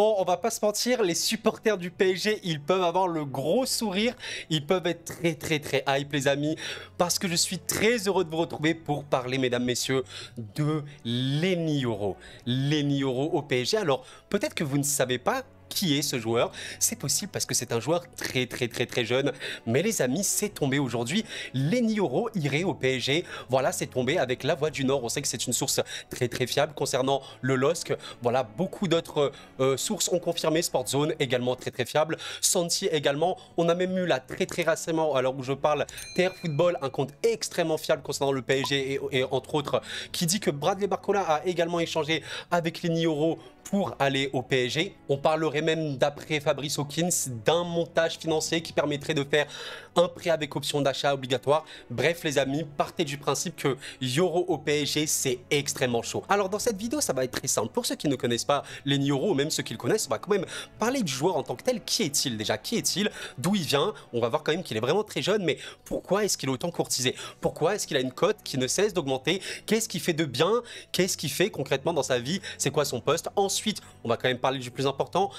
Bon, on va pas se mentir, les supporters du PSG, ils peuvent avoir le gros sourire, ils peuvent être très hype les amis, parce que je suis très heureux de vous retrouver pour parler, mesdames, messieurs, de Leny Yoro. Leny Yoro au PSG. Alors, peut-être que vous ne savez pas qui est ce joueur. C'est possible parce que c'est un joueur très jeune. Mais les amis, c'est tombé aujourd'hui. Leny Yoro irait au PSG. Voilà, c'est tombé avec La Voix du Nord. On sait que c'est une source très fiable concernant le LOSC. Voilà, beaucoup d'autres sources ont confirmé. Sportzone également très fiable. Santi également. On a même eu là très récemment, à l'heure où je parle, TR Football, un compte extrêmement fiable concernant le PSG et entre autres, qui dit que Bradley Barcola a également échangé avec Leny Yoro pour aller au PSG. On parlerait même, d'après Fabrice Hawkins, d'un montage financier qui permettrait de faire un prêt avec option d'achat obligatoire. Bref les amis, partez du principe que Yoro au PSG, c'est extrêmement chaud. Alors dans cette vidéo, ça va être très simple. Pour ceux qui ne connaissent pas Leny Yoro, ou même ceux qui le connaissent, on va quand même parler du joueur en tant que tel. Qui est-il déjà? Qui est-il? D'où il vient? On va voir quand même qu'il est vraiment très jeune, mais pourquoi est-ce qu'il est autant courtisé? Pourquoi est-ce qu'il a une cote qui ne cesse d'augmenter? Qu'est-ce qu'il fait de bien? Qu'est-ce qu'il fait concrètement dans sa vie? C'est quoi son poste? Ensuite, on va quand même parler du plus important,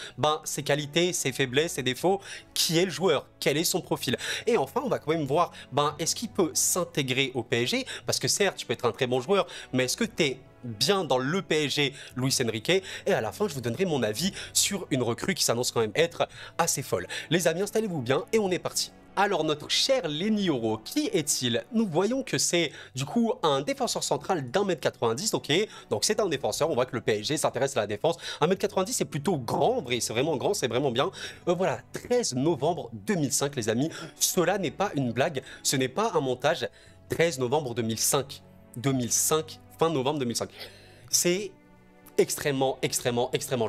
ses qualités, ses faiblesses, ses défauts. Qui est le joueur? Quel est son profil? Et enfin, on va quand même voir, est-ce qu'il peut s'intégrer au PSG? Parce que certes, tu peux être un très bon joueur, mais est-ce que tu es bien dans le PSG Luis Enrique? Et à la fin, je vous donnerai mon avis sur une recrue qui s'annonce quand même être assez folle. Les amis, installez-vous bien et on est parti. Alors notre cher Leny Yoro, qui est-il? Nous voyons que c'est du coup un défenseur central d'1m90, ok? Donc c'est un défenseur, on voit que le PSG s'intéresse à la défense. 1m90 c'est plutôt grand, en vrai, c'est vraiment grand, c'est vraiment bien. Voilà, 13 novembre 2005 les amis, cela n'est pas une blague, ce n'est pas un montage. 13 novembre 2005, fin novembre 2005. C'est extrêmement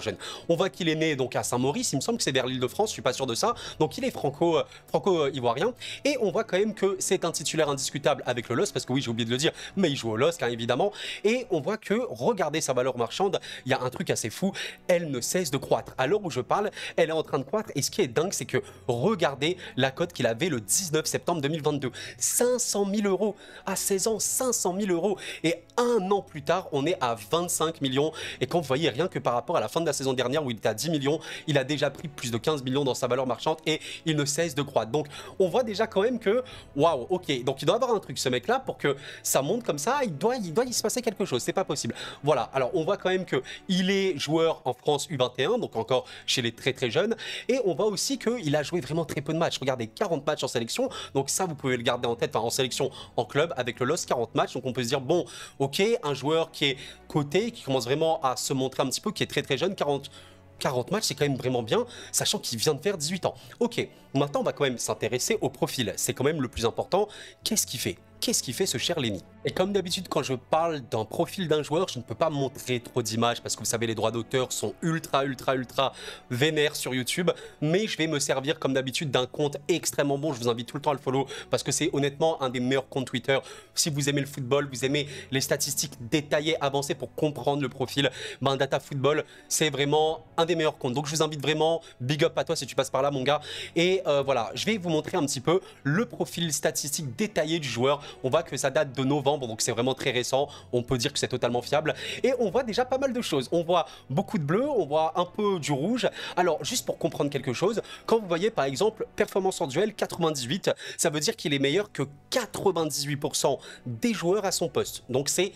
jeune. On voit qu'il est né donc à Saint-Maurice, il me semble que c'est vers l'Île-de-France, je suis pas sûr de ça. Donc il est franco-ivoirien et on voit quand même que c'est un titulaire indiscutable avec le LOSC parce que oui, j'ai oublié de le dire, mais il joue au LOSC hein, évidemment. Et on voit que, regardez sa valeur marchande, il y a un truc assez fou, elle ne cesse de croître. À l'heure où je parle, elle est en train de croître et ce qui est dingue, c'est que regardez la cote qu'il avait le 19 septembre 2022. 500 000 € à 16 ans, 500 000 € et un an plus tard, on est à 25 millions. Et quand vous voyez rien que par rapport à la fin de la saison dernière où il était à 10 millions, il a déjà pris plus de 15 millions dans sa valeur marchande et il ne cesse de croître. Donc on voit déjà quand même que, waouh, ok, donc il doit avoir un truc ce mec là pour que ça monte comme ça, il doit y se passer quelque chose, c'est pas possible. Voilà, alors on voit quand même que il est joueur en France U21, donc encore chez les très jeunes, et on voit aussi qu'il a joué vraiment très peu de matchs. Regardez, 40 matchs en sélection, donc ça vous pouvez le garder en tête, en sélection en club avec le LOSC, 40 matchs, donc on peut se dire bon, ok, un joueur qui est coté, qui commence vraiment à se montrer un petit peu, qui est très jeune, 40 matchs, c'est quand même vraiment bien, sachant qu'il vient de faire 18 ans. Ok, maintenant on va quand même s'intéresser au profil, c'est quand même le plus important. Qu'est-ce qu'il fait? Qu'est-ce qu'il fait ce cher Leny? Et comme d'habitude, quand je parle d'un profil d'un joueur, je ne peux pas montrer trop d'images parce que vous savez, les droits d'auteur sont ultra vénères sur YouTube. Mais je vais me servir comme d'habitude d'un compte extrêmement bon. Je vous invite tout le temps à le follow parce que c'est honnêtement un des meilleurs comptes Twitter. Si vous aimez le football, vous aimez les statistiques détaillées, avancées pour comprendre le profil, Data Football, c'est vraiment un des meilleurs comptes. Donc je vous invite vraiment, big up à toi si tu passes par là mon gars. Et voilà, je vais vous montrer un petit peu le profil statistique détaillé du joueur. On voit que ça date de novembre, donc c'est vraiment très récent. On peut dire que c'est totalement fiable. Et on voit déjà pas mal de choses. On voit beaucoup de bleu, on voit un peu du rouge. Alors, juste pour comprendre quelque chose, quand vous voyez par exemple performance en duel 98, ça veut dire qu'il est meilleur que 98% des joueurs à son poste. Donc c'est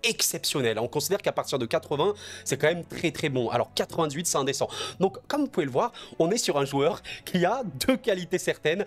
exceptionnel. On considère qu'à partir de 80, c'est quand même très bon. Alors 98, c'est indécent. Donc comme vous pouvez le voir, on est sur un joueur qui a deux qualités certaines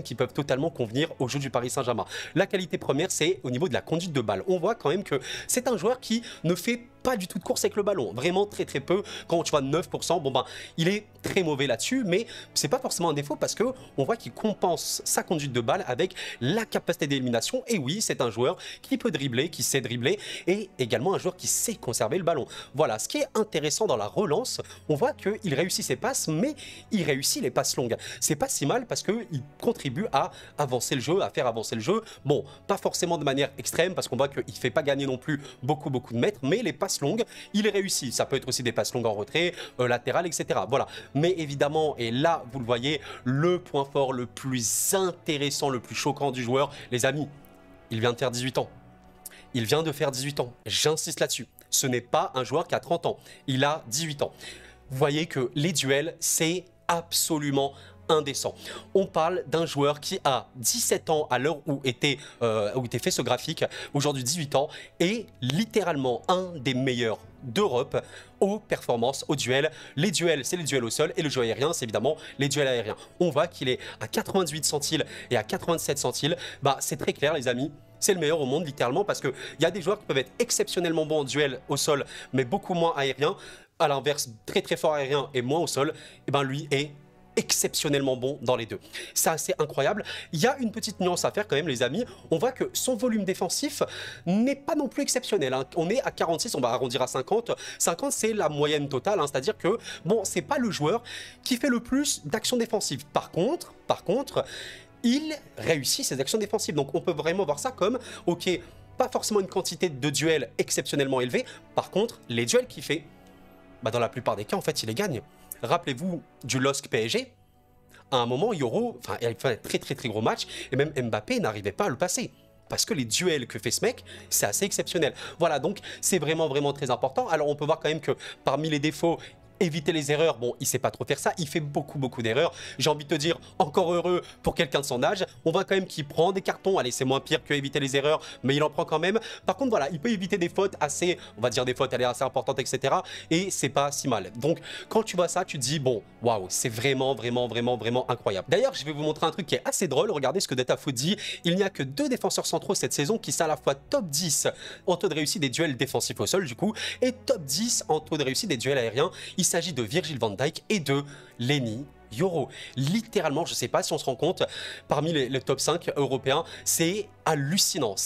qui peuvent totalement convenir au jeu du Paris Saint-Germain. La qualité première, c'est au niveau de la conduite de balle. On voit quand même que c'est un joueur qui ne fait pas du tout de course avec le ballon, vraiment très peu. Quand tu vois 9%, il est très mauvais là-dessus, mais c'est pas forcément un défaut parce que on voit qu'il compense sa conduite de balle avec la capacité d'élimination. Et oui, c'est un joueur qui peut dribbler, qui sait dribbler, et également un joueur qui sait conserver le ballon. Voilà, ce qui est intéressant dans la relance, on voit qu'il réussit ses passes, mais il réussit les passes longues. C'est pas si mal parce qu'il contribue à avancer le jeu, à faire avancer le jeu. Bon, pas forcément de manière extrême parce qu'on voit qu'il fait pas gagner non plus beaucoup de mètres, mais les passes longues, il réussit. Ça peut être aussi des passes longues en retrait, latérales, etc. Voilà. Mais évidemment, et là, vous le voyez, le point fort le plus intéressant, le plus choquant du joueur, les amis, il vient de faire 18 ans. Il vient de faire 18 ans. J'insiste là-dessus. Ce n'est pas un joueur qui a 30 ans. Il a 18 ans. vous voyez que les duels, c'est absolument indécent. On parle d'un joueur qui a 17 ans à l'heure où était fait ce graphique, aujourd'hui 18 ans, et littéralement un des meilleurs d'Europe aux performances, aux duels. Les duels, c'est les duels au sol, et le jeu aérien, c'est évidemment les duels aériens. On voit qu'il est à 98 centiles et à 87 centiles. Bah, c'est très clair, les amis. C'est le meilleur au monde, littéralement, parce qu'il y a des joueurs qui peuvent être exceptionnellement bons en duel au sol, mais beaucoup moins aérien. À l'inverse, très très fort aérien et moins au sol. Et ben lui est exceptionnellement bon dans les deux. C'est assez incroyable. Il y a une petite nuance à faire quand même, les amis. On voit que son volume défensif n'est pas non plus exceptionnel, hein. On est à 46, on va arrondir à 50. 50, c'est la moyenne totale, hein. C'est-à-dire que, bon, c'est pas le joueur qui fait le plus d'actions défensives. Par contre, il réussit ses actions défensives. Donc on peut vraiment voir ça comme, ok, pas forcément une quantité de duels exceptionnellement élevée. Par contre, les duels qu'il fait, bah dans la plupart des cas, en fait, il les gagne. Rappelez-vous du LOSC PSG. À un moment, Yoro, enfin, il fait un très très très gros match, et même Mbappé n'arrivait pas à le passer. Parce que les duels que fait ce mec, c'est assez exceptionnel. Voilà, donc c'est vraiment vraiment très important. Alors on peut voir quand même que parmi les défauts, éviter les erreurs, bon, il sait pas trop faire ça, il fait beaucoup d'erreurs. J'ai envie de te dire, encore heureux pour quelqu'un de son âge. On voit quand même qu'il prend des cartons, allez, c'est moins pire que éviter les erreurs, mais il en prend quand même. Par contre, voilà, il peut éviter des fautes assez, on va dire des fautes, elle est assez importante, etc. Et c'est pas si mal. Donc, quand tu vois ça, tu te dis, bon, waouh, c'est vraiment incroyable. D'ailleurs, je vais vous montrer un truc qui est assez drôle. Regardez ce que DataFoot dit. Il n'y a que 2 défenseurs centraux cette saison qui sont à la fois top 10 en taux de réussite des duels défensifs au sol, du coup, et top 10 en taux de réussite des duels aériens. Il s'agit de Virgil van Dijk et de Lenny Yoro. Littéralement, je ne sais pas si on se rend compte, parmi les top 5 européens, c'est hallucinant,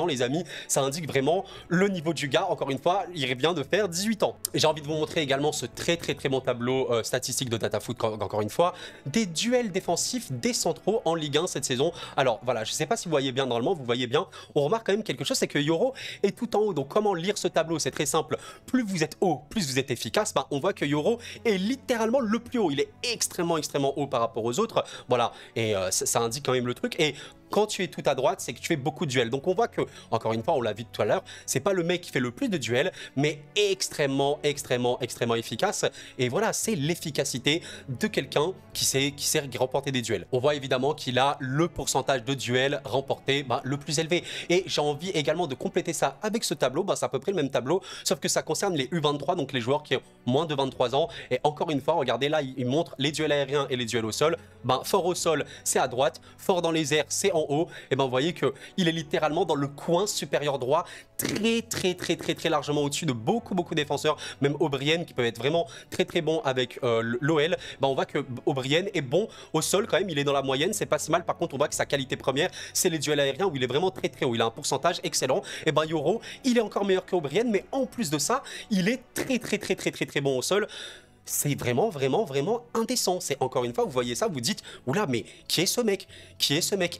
les amis. Ça indique vraiment le niveau du gars. Encore une fois, il vient de faire 18 ans. J'ai envie de vous montrer également ce très bon tableau statistique de DataFoot, encore une fois, des duels défensifs des centraux en Ligue 1 cette saison. Alors voilà, je ne sais pas si vous voyez bien, normalement vous voyez bien, on remarque quand même quelque chose, c'est que Yoro est tout en haut. Donc comment lire ce tableau? C'est très simple, plus vous êtes haut, plus vous êtes efficace. Bah, on voit que Yoro est littéralement le plus haut, il est extrêmement haut par rapport aux autres, voilà, et ça indique quand même le truc. Et quand tu es tout à droite, c'est que tu fais beaucoup de duels. Donc on voit que, encore une fois, on l'a vu tout à l'heure, c'est pas le mec qui fait le plus de duels, mais extrêmement efficace. Et voilà, c'est l'efficacité de quelqu'un qui sait remporter des duels. On voit évidemment qu'il a le pourcentage de duels remportés le plus élevé. Et j'ai envie également de compléter ça avec ce tableau. C'est à peu près le même tableau, sauf que ça concerne les U23, donc les joueurs qui ont moins de 23 ans. Et encore une fois, regardez là, il montre les duels aériens et les duels au sol. Fort au sol, c'est à droite, fort dans les airs, c'est en haut. Et vous voyez que il est littéralement dans le coin supérieur droit, très largement au-dessus de beaucoup défenseurs, même O'Brien qui peut être vraiment très bon avec l'OL. On voit que O'Brien est bon au sol quand même, il est dans la moyenne, c'est pas si mal. Par contre, on voit que sa qualité première, c'est les duels aériens où il est vraiment très haut, il a un pourcentage excellent. Et Yoro, il est encore meilleur que O'Brien, mais en plus de ça, il est très bon au sol. C'est vraiment indécent. C'est encore une fois, vous voyez ça, vous dites, oula, mais qui est ce mec?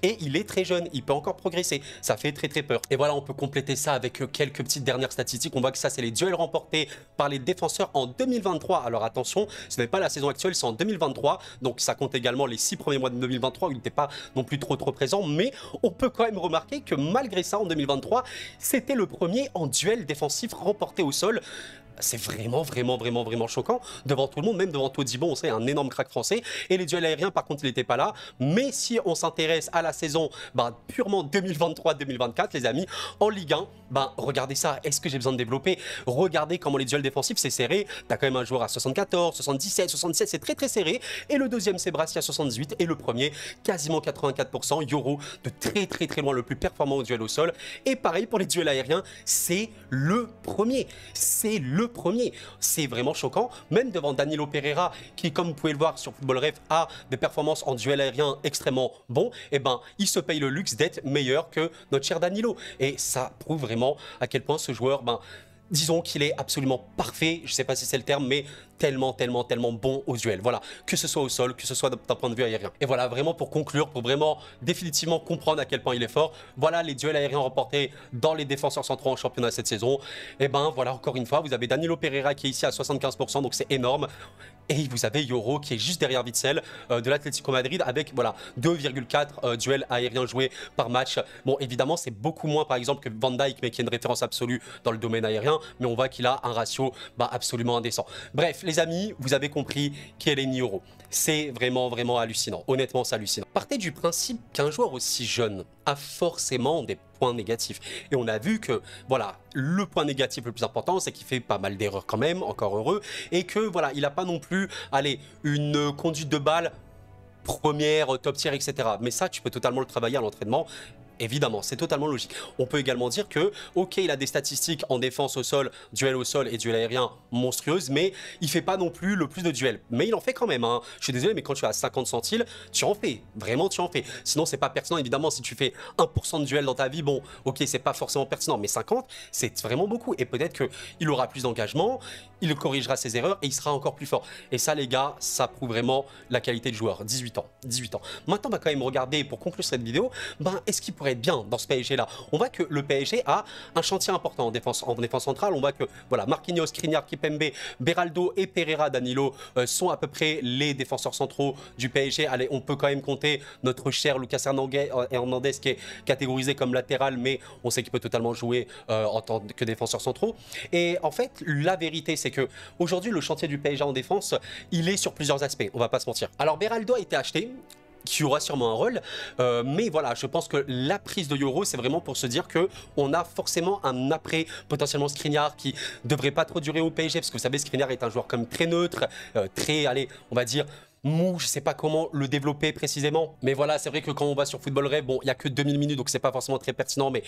Et il est très jeune, il peut encore progresser. Ça fait très peur. Et voilà, on peut compléter ça avec quelques petites dernières statistiques. On voit que ça, c'est les duels remportés par les défenseurs en 2023. Alors attention, ce n'est pas la saison actuelle, c'est en 2023. Donc ça compte également les 6 premiers mois de 2023 où il n'était pas non plus trop présent. Mais on peut quand même remarquer que malgré ça, en 2023, c'était le premier en duel défensif remporté au sol. C'est vraiment choquant devant tout le monde, même devant Todibo, on sait, un énorme crack français. Et les duels aériens, par contre, il n'était pas là. Mais si on s'intéresse à la saison purement 2023-2024, les amis, en Ligue 1, regardez ça. Est-ce que j'ai besoin de développer? Regardez comment les duels défensifs, c'est serré. T'as quand même un joueur à 74, 77, 77, c'est très serré. Et le deuxième, c'est Brassi à 78. Et le premier, quasiment 84%. Yoro, de très loin, le plus performant au duel au sol. Et pareil pour les duels aériens, c'est le premier. C'est vraiment choquant, même devant Danilo Pereira, qui, comme vous pouvez le voir sur Football Ref, a des performances en duel aérien extrêmement bons. Et il se paye le luxe d'être meilleur que notre cher Danilo. Et ça prouve vraiment à quel point ce joueur, disons qu'il est absolument parfait, je sais pas si c'est le terme, mais tellement bon au duel. Voilà, que ce soit au sol, que ce soit d'un point de vue aérien. Et voilà, vraiment pour conclure, pour vraiment définitivement comprendre à quel point il est fort, voilà les duels aériens remportés dans les défenseurs centraux en championnat cette saison. Et voilà, encore une fois, vous avez Danilo Pereira qui est ici à 75%, donc c'est énorme. Et vous avez Yoro qui est juste derrière Witsel de l'Atlético Madrid avec 2,4 duels aériens joués par match. Bon, évidemment, c'est beaucoup moins par exemple que Van Dijk, mais qui est une référence absolue dans le domaine aérien, mais on voit qu'il a un ratio absolument indécent. Bref, les Les amis, vous avez compris quel est Yoro. C'est vraiment, vraiment hallucinant. Honnêtement, c'est hallucinant. Partez du principe qu'un joueur aussi jeune a forcément des points négatifs. Et on a vu que, voilà, le point négatif le plus important, c'est qu'il fait pas mal d'erreurs quand même, encore heureux, et que, voilà, il n'a pas non plus, allez, une conduite de balle première, top tier, etc. Mais ça, tu peux totalement le travailler à l'entraînement. Évidemment, c'est totalement logique. On peut également dire que, ok, il a des statistiques en défense au sol, duel au sol et duel aérien monstrueuses, mais il fait pas non plus le plus de duels. Mais il en fait quand même, hein. Je suis désolé, mais quand tu as 50 centiles, tu en fais. Vraiment, tu en fais. Sinon, c'est pas pertinent. Évidemment, si tu fais 1% de duel dans ta vie, bon, ok, c'est pas forcément pertinent, mais 50, c'est vraiment beaucoup. Et peut-être qu'il aura plus d'engagement, il corrigera ses erreurs et il sera encore plus fort. Et ça, les gars, ça prouve vraiment la qualité de joueur. 18 ans. 18 ans. Maintenant, on va quand même regarder, pour conclure cette vidéo, ben, est-ce qu'il pourrait être bien dans ce PSG là? On voit que le PSG a un chantier important en défense centrale. On voit que voilà, Marquinhos, Skriniar, Kimpembe, Beraldo et Pereira Danilo sont à peu près les défenseurs centraux du PSG. Allez, on peut quand même compter notre cher Lucas Hernandez qui est catégorisé comme latéral, mais on sait qu'il peut totalement jouer en tant que défenseur centraux. Et en fait, la vérité, c'est que aujourd'hui, le chantier du PSG en défense, il est sur plusieurs aspects. On va pas se mentir. Alors, Beraldo a été acheté, qui aura sûrement un rôle, mais voilà, je pense que la prise de Yoro, c'est vraiment pour se dire que on a forcément un après, potentiellement Skriniar qui devrait pas trop durer au PSG, parce que vous savez, Skriniar est un joueur comme très neutre, très, allez, on va dire mou, je sais pas comment le développer précisément, mais voilà, c'est vrai que quand on va sur Football Rêve, bon, il y a que 2000 minutes, donc c'est pas forcément très pertinent, mais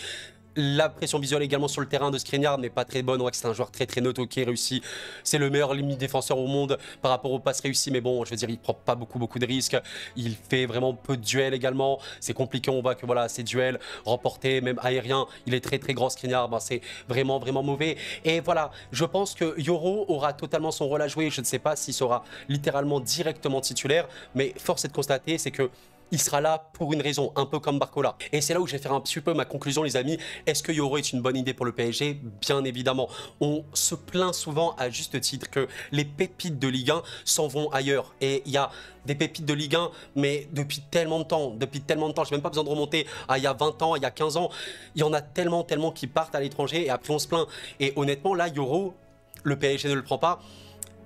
la pression visuelle également sur le terrain de Skriniar n'est pas très bonne. On voit que c'est un joueur très très neutre, ok, réussi. C'est le meilleur limite défenseur au monde par rapport aux passes réussies, mais bon, je veux dire, il prend pas beaucoup de risques. Il fait vraiment peu de duels également. C'est compliqué, on voit que voilà, ses duels remportés, même aériens, il est très très grand Skriniar, ben, c'est vraiment mauvais. Et voilà, je pense que Yoro aura totalement son rôle à jouer. Je ne sais pas s'il sera littéralement directement titulaire, mais force est de constater, c'est que il sera là pour une raison, un peu comme Barcola. Et c'est là où je vais faire un petit peu ma conclusion, les amis. Est-ce que Yoro est une bonne idée pour le PSG? Bien évidemment. On se plaint souvent, à juste titre, que les pépites de Ligue 1 s'en vont ailleurs. Et il y a des pépites de Ligue 1, mais depuis tellement de temps, j'ai même pas besoin de remonter à il y a 20 ans, il y a 15 ans. Il y en a tellement qui partent à l'étranger et après on se plaint. Et honnêtement, là, Yoro, le PSG ne le prend pas.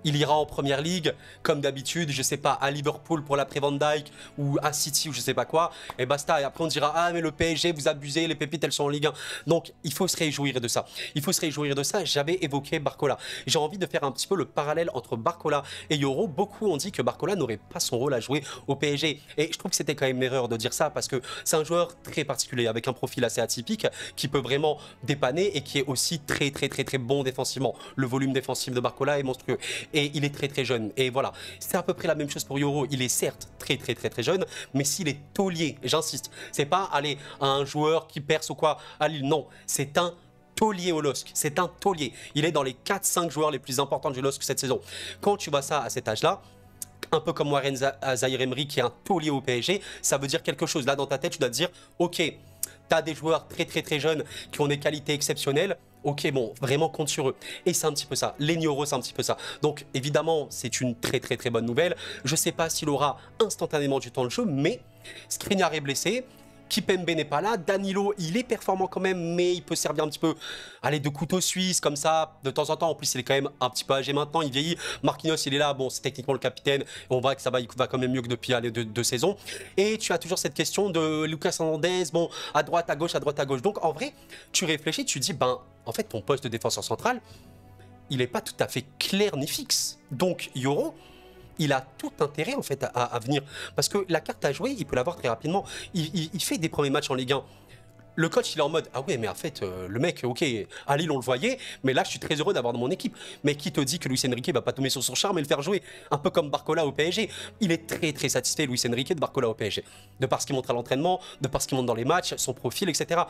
Il ira en première ligue, comme d'habitude, je sais pas, à Liverpool pour l'après Van Dijk ou à City ou je sais pas quoi, et basta. Et après on dira, ah mais le PSG, vous abusez, les pépites elles sont en Ligue 1. Donc il faut se réjouir de ça. Il faut se réjouir de ça. J'avais évoqué Barcola. J'ai envie de faire un petit peu le parallèle entre Barcola et Yoro. Beaucoup ont dit que Barcola n'aurait pas son rôle à jouer au PSG. Et je trouve que c'était quand même une erreur de dire ça parce que c'est un joueur très particulier avec un profil assez atypique qui peut vraiment dépanner et qui est aussi très bon défensivement. Le volume défensif de Barcola est monstrueux. Et il est très jeune. Et voilà, c'est à peu près la même chose pour Yoro. Il est certes très jeune, mais s'il est taulier, j'insiste, c'est pas aller à un joueur qui perce ou quoi à Lille, non, c'est un taulier au LOSC, c'est un taulier. Il est dans les 4-5 joueurs les plus importants du LOSC cette saison. Quand tu vois ça à cet âge-là, un peu comme Warren Zaïre-Emery qui est un taulier au PSG, ça veut dire quelque chose. Là, dans ta tête, tu dois te dire, ok, tu as des joueurs très jeunes qui ont des qualités exceptionnelles. Ok, bon, vraiment compte sur eux. Et c'est un petit peu ça. Les Yoro, c'est un petit peu ça. Donc, évidemment, c'est une très bonne nouvelle. Je ne sais pas s'il aura instantanément du temps de jeu, mais Skriniar est blessé. Kimpembe n'est pas là. Danilo, il est performant quand même, mais il peut servir un petit peu, allez, de couteau suisse, comme ça, de temps en temps. En plus, il est quand même un petit peu âgé maintenant, il vieillit. Marquinhos, il est là, bon, c'est techniquement le capitaine. On voit que ça va, il va quand même mieux que depuis deux saisons. Et tu as toujours cette question de Lucas Hernandez, bon, à droite, à gauche. Donc, en vrai, tu réfléchis, tu dis, ben, en fait, ton poste de défenseur central, il n'est pas tout à fait clair ni fixe. Donc, Yoro, il a tout intérêt en fait à venir. Parce que la carte à jouer, il peut l'avoir très rapidement. Il fait des premiers matchs en Ligue 1. Le coach, il est en mode, ah ouais, mais en fait, le mec, ok, à Lille, on le voyait, mais là, je suis très heureux d'avoir dans mon équipe. Mais qui te dit que Luis Enrique va pas tomber sur son charme et le faire jouer? Un peu comme Barcola au PSG. Il est très satisfait, Luis Enrique, de Barcola au PSG. De par ce qu'il montre à l'entraînement, de par ce qu'il montre dans les matchs, son profil, etc.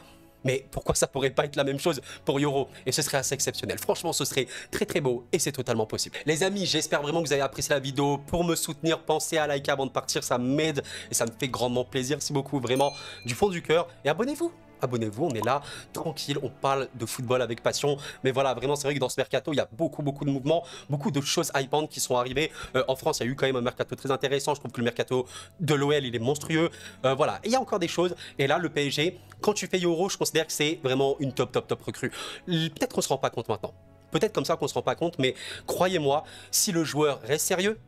Mais pourquoi ça pourrait pas être la même chose pour Yoro? Et ce serait assez exceptionnel. Franchement, ce serait très beau et c'est totalement possible. Les amis, j'espère vraiment que vous avez apprécié la vidéo. Pour me soutenir, pensez à liker avant de partir, ça m'aide et ça me fait grandement plaisir. Merci beaucoup, vraiment, du fond du cœur. Et abonnez-vous. Abonnez-vous, on est là, tranquille, on parle de football avec passion. Mais voilà, vraiment, c'est vrai que dans ce mercato, il y a beaucoup de mouvements, beaucoup de choses hypantes qui sont arrivées. En France, il y a eu quand même un mercato très intéressant. Je trouve que le mercato de l'OL, il est monstrueux. Voilà, et il y a encore des choses. Et là, le PSG, quand tu fais Yoro, je considère que c'est vraiment une top recrue. Peut-être qu'on se rend pas compte maintenant. peut-être comme ça qu'on se rend pas compte, mais croyez-moi, si le joueur reste sérieux,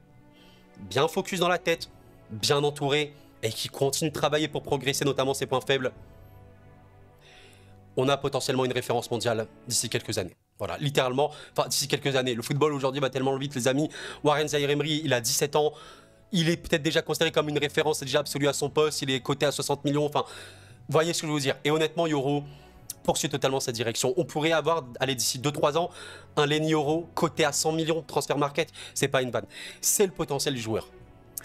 bien focus dans la tête, bien entouré, et qui continue de travailler pour progresser, notamment ses points faibles, on a potentiellement une référence mondiale d'ici quelques années. Voilà, littéralement, enfin d'ici quelques années. Le football aujourd'hui va tellement vite, les amis. Warren Zaïre-Emery, il a 17 ans, il est peut-être déjà considéré comme une référence déjà absolue à son poste, il est coté à 60 millions, enfin, vous voyez ce que je veux dire. Et honnêtement, Yoro poursuit totalement cette direction. On pourrait avoir, allez, d'ici 2-3 ans, un Lenny Yoro coté à 100 millions, transfert market, c'est pas une vanne. C'est le potentiel du joueur.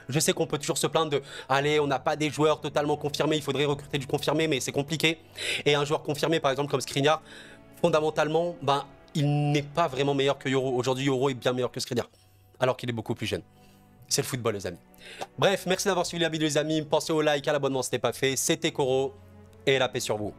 Je sais qu'on peut toujours se plaindre de « Allez, on n'a pas des joueurs totalement confirmés, il faudrait recruter du confirmé, mais c'est compliqué. » Et un joueur confirmé, par exemple, comme Skriniar, fondamentalement, ben, il n'est pas vraiment meilleur que Yoro. Aujourd'hui, Yoro est bien meilleur que Skriniar, alors qu'il est beaucoup plus jeune. C'est le football, les amis. Bref, merci d'avoir suivi la vidéo, les amis. Pensez au like, à l'abonnement si ce n'est pas fait. C'était Koro, et la paix sur vous.